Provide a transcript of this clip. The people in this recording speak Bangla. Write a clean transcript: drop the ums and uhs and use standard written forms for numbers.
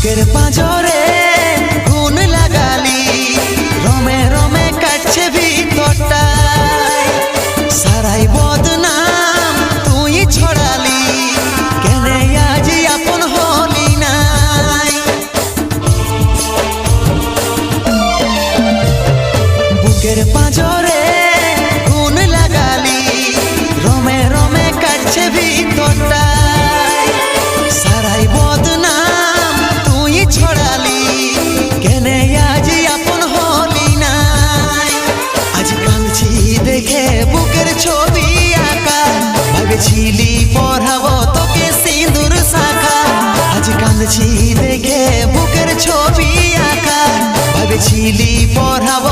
বুকের পাঁজরে গুণ লাগালি, রমে রমে কাটছে ভিতরটা, সারাই বদনাম তুই ছড়ালি, কেনে আজ আপন হলি নাই। বুকের পাঁজরে গুণ লাগালি, রমে রমে কাটছে ভিতরটা, সারাই বদনাম তুই ছড়ালি, কেনে আজ আপন হলি নাই। আজ কাঁদছি দেখে বুকের ছবি আঁকা, ভেবেছিলি পড়াবো তোকে সিঁদুর শাখা। আজ কাঁদছি দেখে বুকের ছবি আঁকা, ভেবেছিলি পড়াবো